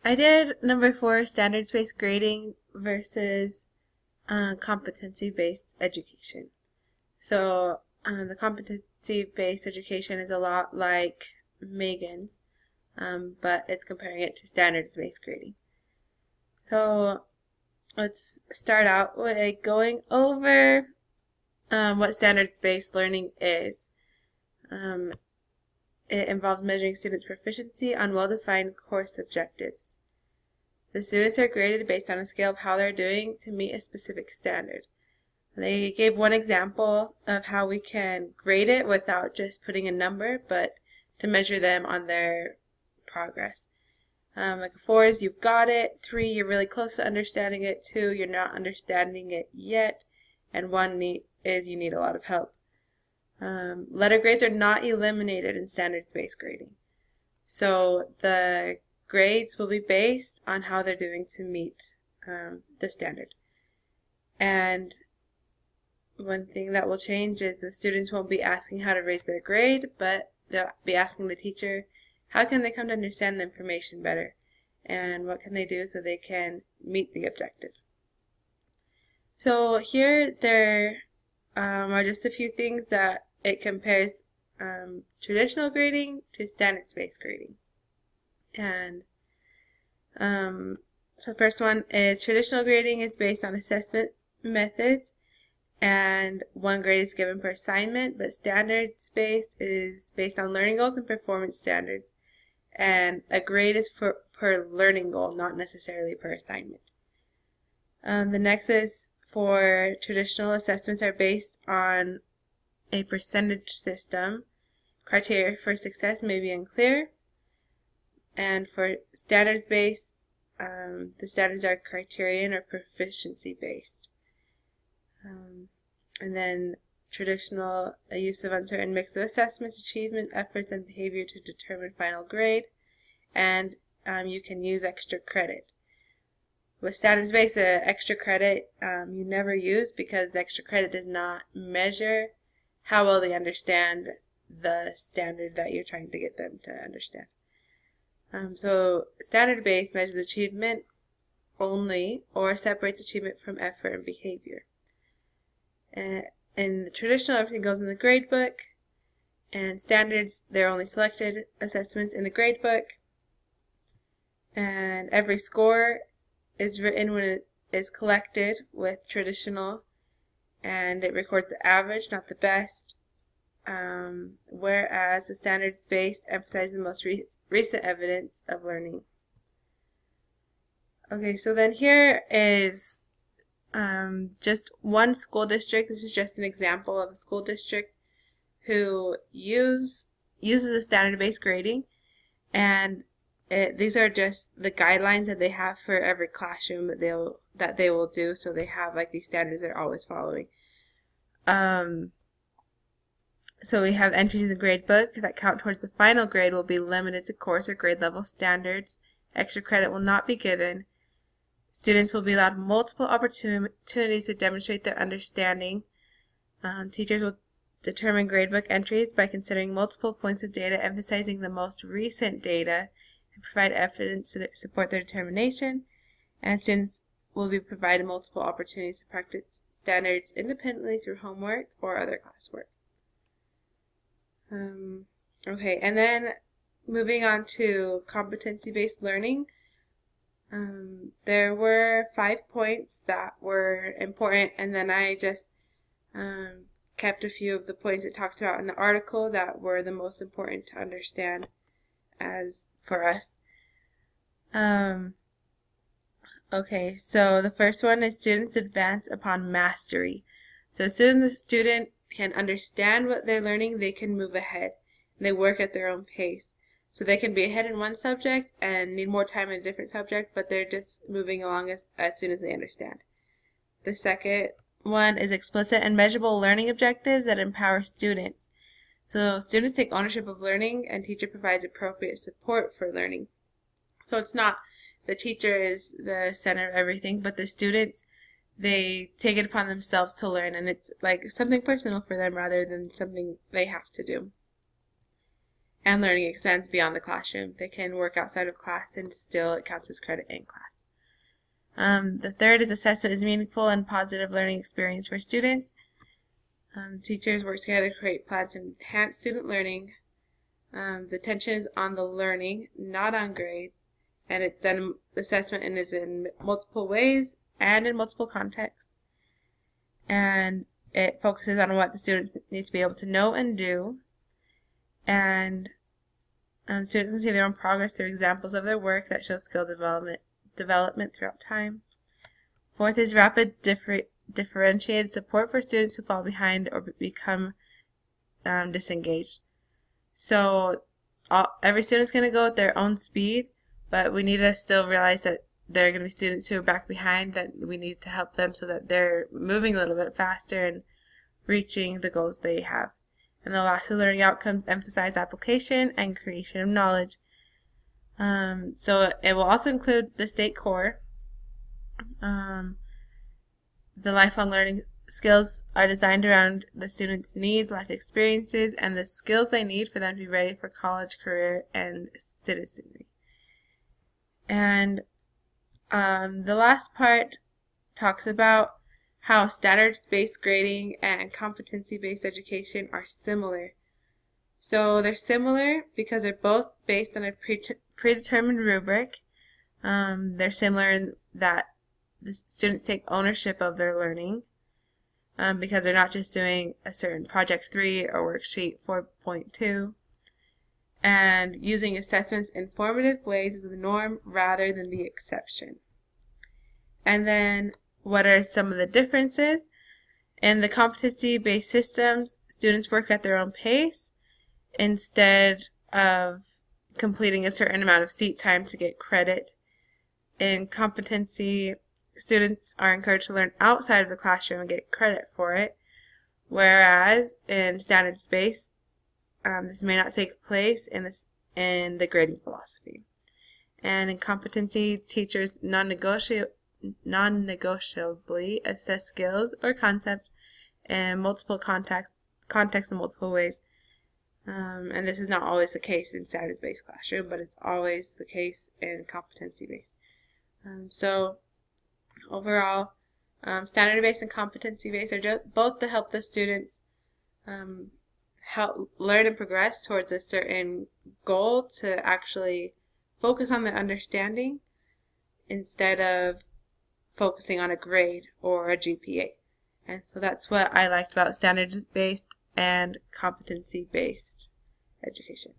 I did number 4, standards-based grading versus competency-based education. So the competency-based education is a lot like Megan's, but it's comparing it to standards-based grading. So let's start out with going over what standards-based learning is. It involves measuring students' proficiency on well-defined course objectives. The students are graded based on a scale of how they're doing to meet a specific standard. They gave one example of how we can grade it without just putting a number, but to measure them on their progress. Like 4 is you've got it, 3 you're really close to understanding it, 2 you're not understanding it yet, and 1 is you need a lot of help. Letter grades are not eliminated in standards-based grading. So the grades will be based on how they're doing to meet the standard. And one thing that will change is the students won't be asking how to raise their grade, but they'll be asking the teacher how can they come to understand the information better and what can they do so they can meet the objective. So here there are just a few things that it compares traditional grading to standards-based grading. And so the first one is traditional grading is based on assessment methods and 1 grade is given per assignment, but standards-based is based on learning goals and performance standards, and a grade is per learning goal, not necessarily per assignment. The next is for traditional assessments are based on a percentage system. Criteria for success may be unclear. And for standards-based, the standards are criterion or proficiency-based. And then traditional, a use of uncertain mix of assessments, achievement, efforts, and behavior to determine final grade. And you can use extra credit. With standards-based, the extra credit you never use because the extra credit does not measure how well they understand the standard that you're trying to get them to understand. So standard-based measures achievement only or separates achievement from effort and behavior. In the traditional, everything goes in the grade book, and standards, they're only selected assessments in the grade book, and every score is written when it is collected with traditional, and it records the average, not the best, whereas the standards-based emphasizes the most recent evidence of learning. Okay, so then here is just one school district. This is just an example of a school district who uses the standard-based grading, and these are just the guidelines that they have for every classroom that they will do. So they have like these standards they're always following. So we have entries in the grade book that count towards the final grade will be limited to course or grade level standards. Extra credit will not be given. Students will be allowed multiple opportunities to demonstrate their understanding. Teachers will determine gradebook entries by considering multiple points of data, emphasizing the most recent data, and provide evidence to support their determination. And students will be provided multiple opportunities to practice standards independently through homework or other classwork. Okay, and then moving on to competency-based learning. There were 5 points that were important, and then I just kept a few of the points it talked about in the article that were the most important to understand as for us. Okay, so the first one is students advance upon mastery. So as soon as a student can understand what they're learning, they can move ahead. They work at their own pace. So they can be ahead in one subject and need more time in a different subject, but they're just moving along as soon as they understand. The second one is explicit and measurable learning objectives that empower students. So students take ownership of learning, and teacher provides appropriate support for learning. So it's not the teacher is the center of everything, but the students, they take it upon themselves to learn, and it's like something personal for them rather than something they have to do. and learning expands beyond the classroom. They can work outside of class and still it counts as credit in class. The third is assessment is meaningful and positive learning experience for students. Teachers work together to create plans to enhance student learning. The attention is on the learning, not on grades, and it's done assessment and is in multiple ways and in multiple contexts. And it focuses on what the students need to be able to know and do. And students can see their own progress through examples of their work that show skill development throughout time. Fourth is rapid differentiated support for students who fall behind or become disengaged. So every student's going to go at their own speed, but we need to still realize that there are going to be students who are back behind, that we need to help them so that they're moving a little bit faster and reaching the goals they have. And the last of learning outcomes emphasize application and creation of knowledge. So it will also include the state core. The lifelong learning skills are designed around the students' needs, life experiences, and the skills they need for them to be ready for college, career, and citizenry. And the last part talks about how standards-based grading and competency-based education are similar. So they're similar because they're both based on a predetermined rubric. They're similar in that the students take ownership of their learning because they're not just doing a certain project 3 or worksheet 4.2. And using assessments in formative ways is the norm rather than the exception. And then what are some of the differences? In the competency-based systems, students work at their own pace instead of completing a certain amount of seat time to get credit. In competency, students are encouraged to learn outside of the classroom and get credit for it, whereas in standards-based, this may not take place in the grading philosophy. And in competency, teachers non-negotiably assess skills or concepts in multiple contexts in multiple ways. And this is not always the case in standards-based classroom, but it's always the case in competency-based. So overall, standard-based and competency-based are both to help the students help learn and progress towards a certain goal, to actually focus on their understanding instead of focusing on a grade or a GPA. And so that's what I liked about standards-based and competency-based education.